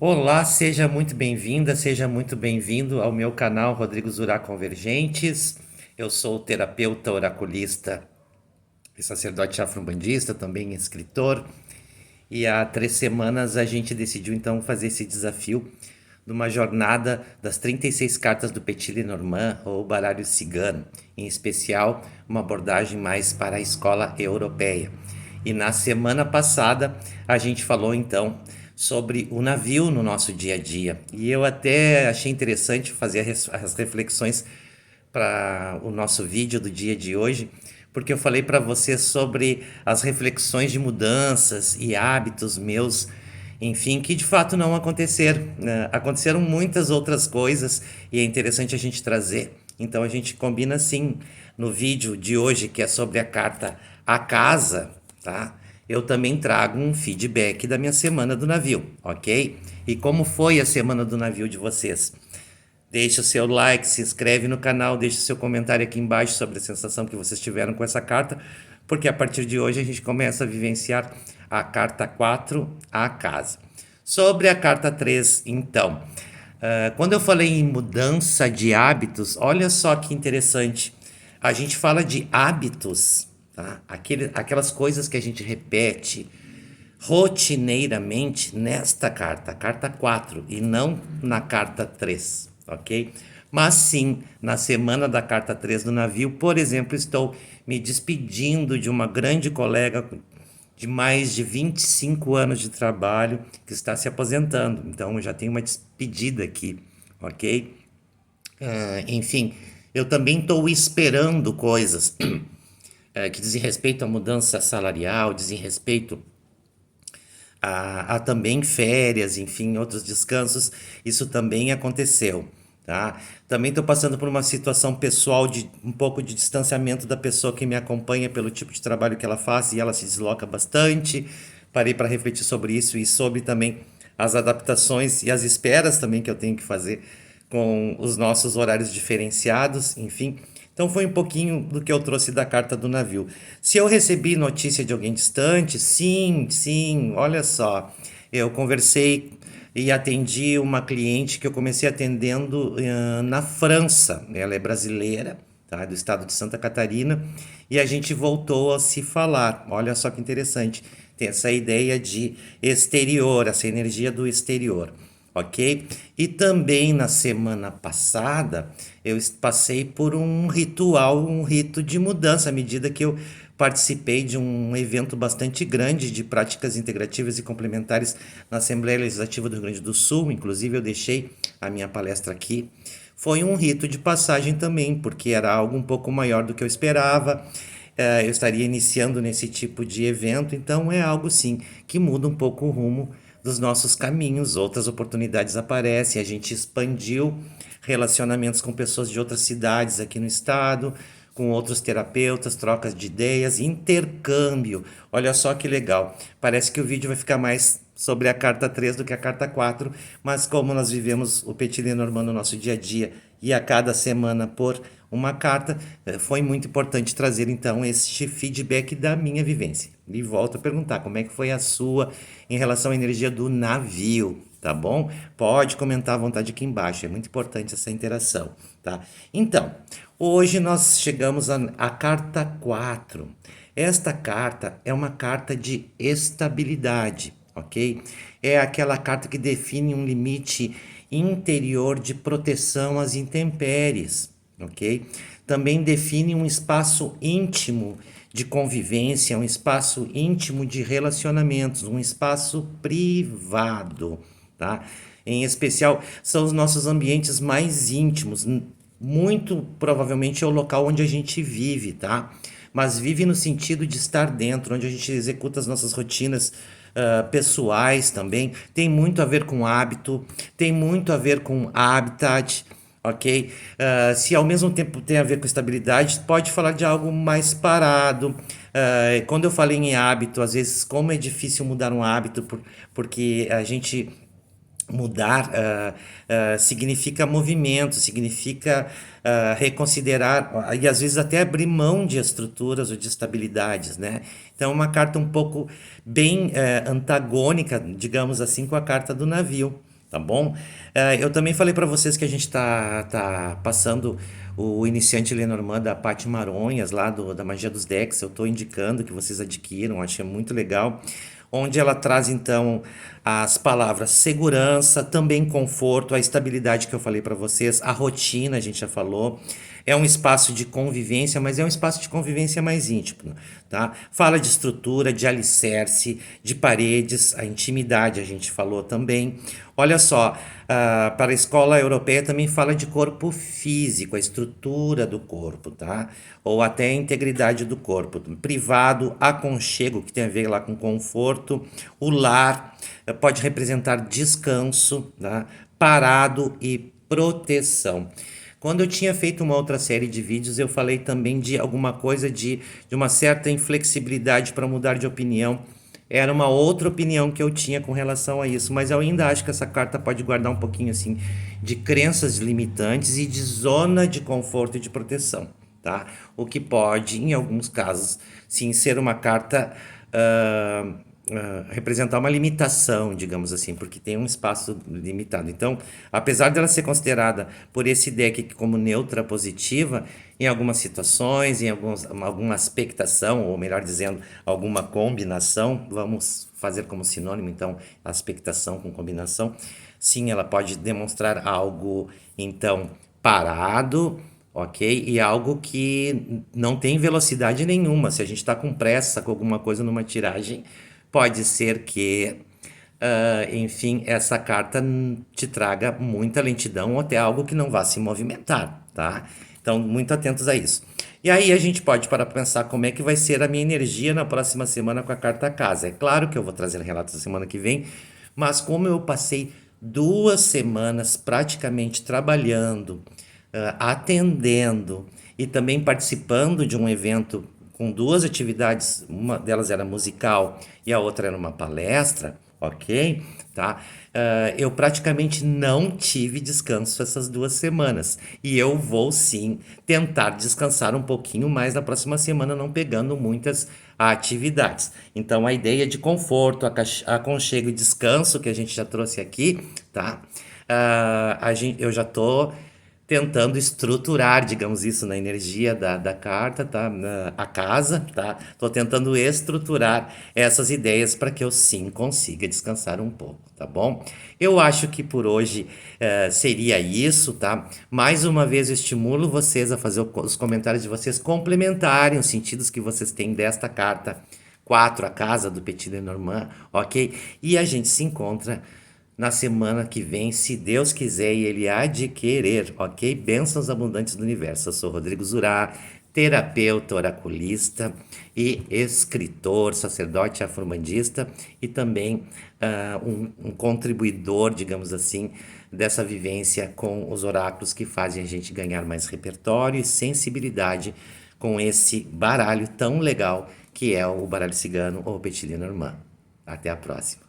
Olá, seja muito bem-vinda, seja muito bem-vindo ao meu canal Rodrigo Zurá Convergentes. Eu sou o terapeuta oraculista e sacerdote afro-umbandista, também escritor. E há 3 semanas a gente decidiu então fazer esse desafio de uma jornada das 36 cartas do Petit Lenormand ou baralho cigano, em especial uma abordagem mais para a escola europeia. E na semana passada a gente falou então sobre o navio no nosso dia a dia. E eu até achei interessante fazer as reflexões para o nosso vídeo do dia de hoje, porque eu falei para você sobre as reflexões de mudanças e hábitos meus, enfim, que de fato não aconteceram, né? Aconteceram muitas outras coisas e é interessante a gente trazer. Então a gente combina assim no vídeo de hoje, que é sobre a carta A Casa, tá? Eu também trago um feedback da minha semana do navio, ok? E como foi a semana do navio de vocês? Deixe o seu like, se inscreve no canal, deixe o seu comentário aqui embaixo sobre a sensação que vocês tiveram com essa carta, porque a partir de hoje a gente começa a vivenciar a carta 4, a casa. Sobre a carta 3, então, quando eu falei em mudança de hábitos, olha só que interessante. A gente fala de hábitos, tá? Aquelas coisas que a gente repete rotineiramente nesta carta, a carta 4, e não na carta 3, ok? Mas sim, na semana da carta 3 do navio, por exemplo, estou me despedindo de uma grande colega de mais de 25 anos de trabalho que está se aposentando. Então já tenho uma despedida aqui, ok? Enfim, eu também estou esperando coisas que dizem respeito à mudança salarial, dizem respeito há também férias, enfim, outros descansos, isso também aconteceu, tá? Também estou passando por uma situação pessoal de um pouco de distanciamento da pessoa que me acompanha pelo tipo de trabalho que ela faz e ela se desloca bastante. Parei para refletir sobre isso e sobre também as adaptações e as esperas também que eu tenho que fazer com os nossos horários diferenciados, enfim. Então foi um pouquinho do que eu trouxe da carta do navio. Se eu recebi notícia de alguém distante, sim, sim, olha só. Eu conversei e atendi uma cliente que eu comecei atendendo na França. Ela é brasileira, tá? Do estado de Santa Catarina, e a gente voltou a se falar. Olha só que interessante. Tem essa ideia de exterior, essa energia do exterior, ok? E também na semana passada eu passei por um ritual, um rito de mudança, à medida que eu participei de um evento bastante grande de práticas integrativas e complementares na Assembleia Legislativa do Rio Grande do Sul. Inclusive eu deixei a minha palestra aqui. Foi um rito de passagem também, porque era algo um pouco maior do que eu esperava. Eu estaria iniciando nesse tipo de evento, então é algo sim que muda um pouco o rumo dos nossos caminhos. Outras oportunidades aparecem, a gente expandiu relacionamentos com pessoas de outras cidades aqui no estado, com outros terapeutas, trocas de ideias, intercâmbio. Olha só que legal. Parece que o vídeo vai ficar mais sobre a carta 3 do que a carta 4, mas como nós vivemos o Petit Lenormand no nosso dia a dia e a cada semana por uma carta, foi muito importante trazer então este feedback da minha vivência. E volto a perguntar como é que foi a sua em relação à energia do navio, tá bom? Pode comentar à vontade aqui embaixo, é muito importante essa interação, tá? Então, hoje nós chegamos à carta 4. Esta carta é uma carta de estabilidade, ok? É aquela carta que define um limite interior de proteção às intempéries, ok? Também define um espaço íntimo de convivência, um espaço íntimo de relacionamentos, um espaço privado, tá? Em especial, são os nossos ambientes mais íntimos, muito provavelmente é o local onde a gente vive, tá? Mas vive no sentido de estar dentro, onde a gente executa as nossas rotinas pessoais também. Tem muito a ver com hábito, tem muito a ver com habitat, ok? Se ao mesmo tempo tem a ver com estabilidade, pode falar de algo mais parado. Quando eu falei em hábito, às vezes, como é difícil mudar um hábito, porque a gente mudar significa movimento, significa reconsiderar e às vezes até abrir mão de estruturas ou de estabilidades, né? Então, é uma carta um pouco bem antagônica, digamos assim, com a carta do navio. tá bom? Eu também falei para vocês que a gente tá passando o Iniciante Lenormand da Paty Maronhas, lá da Magia dos Decks. Eu tô indicando que vocês adquiram, achei muito legal. Onde ela traz então as palavras segurança, também conforto, a estabilidade que eu falei para vocês, a rotina, a gente já falou. É um espaço de convivência, mas é um espaço de convivência mais íntimo, tá? Fala de estrutura, de alicerce, de paredes, a intimidade a gente falou também. Olha só, para a escola europeia também fala de corpo físico, a estrutura do corpo, tá? Ou até a integridade do corpo. Privado, aconchego, que tem a ver lá com conforto. O lar pode representar descanso, tá? Parado e proteção. Quando eu tinha feito uma outra série de vídeos, eu falei também de alguma coisa de uma certa inflexibilidade para mudar de opinião. Era uma outra opinião que eu tinha com relação a isso, mas eu ainda acho que essa carta pode guardar um pouquinho assim de crenças limitantes e de zona de conforto e de proteção, tá? O que pode, em alguns casos, sim, ser uma carta representar uma limitação, digamos assim, porque tem um espaço limitado. Então, apesar dela ser considerada por esse deck como neutra positiva, em algumas situações, alguma aspectação, ou melhor dizendo, alguma combinação, vamos fazer como sinônimo, então, aspectação com combinação, sim, ela pode demonstrar algo, então, parado, ok? E algo que não tem velocidade nenhuma. Se a gente está com pressa com alguma coisa numa tiragem, pode ser que, enfim, essa carta te traga muita lentidão ou até algo que não vá se movimentar, tá? Então, muito atentos a isso. E aí a gente pode parar para pensar como é que vai ser a minha energia na próxima semana com a carta casa. É claro que eu vou trazer relatos da semana que vem, mas como eu passei 2 semanas praticamente trabalhando, atendendo e também participando de um evento com 2 atividades, uma delas era musical e a outra era uma palestra, ok? Tá? Eu praticamente não tive descanso essas 2 semanas e eu vou sim tentar descansar um pouquinho mais na próxima semana, não pegando muitas atividades. Então a ideia de conforto, aconchego e descanso que a gente já trouxe aqui, tá? Eu já tô tentando estruturar, digamos isso, na energia da carta, tá? A casa, tá? Tô tentando estruturar essas ideias para que eu sim consiga descansar um pouco, tá bom? Eu acho que por hoje seria isso, tá? Mais uma vez eu estimulo vocês a fazer os comentários de vocês complementarem os sentidos que vocês têm desta carta 4, a casa do Petit Lenormand, ok? E a gente se encontra na semana que vem, se Deus quiser e Ele há de querer, ok? Bênçãos abundantes do universo. Eu sou Rodrigo Zurá, terapeuta oraculista e escritor, sacerdote afro-umbandista e também um contribuidor, digamos assim, dessa vivência com os oráculos que fazem a gente ganhar mais repertório e sensibilidade com esse baralho tão legal que é o baralho cigano ou Petit Lenormand. Até a próxima.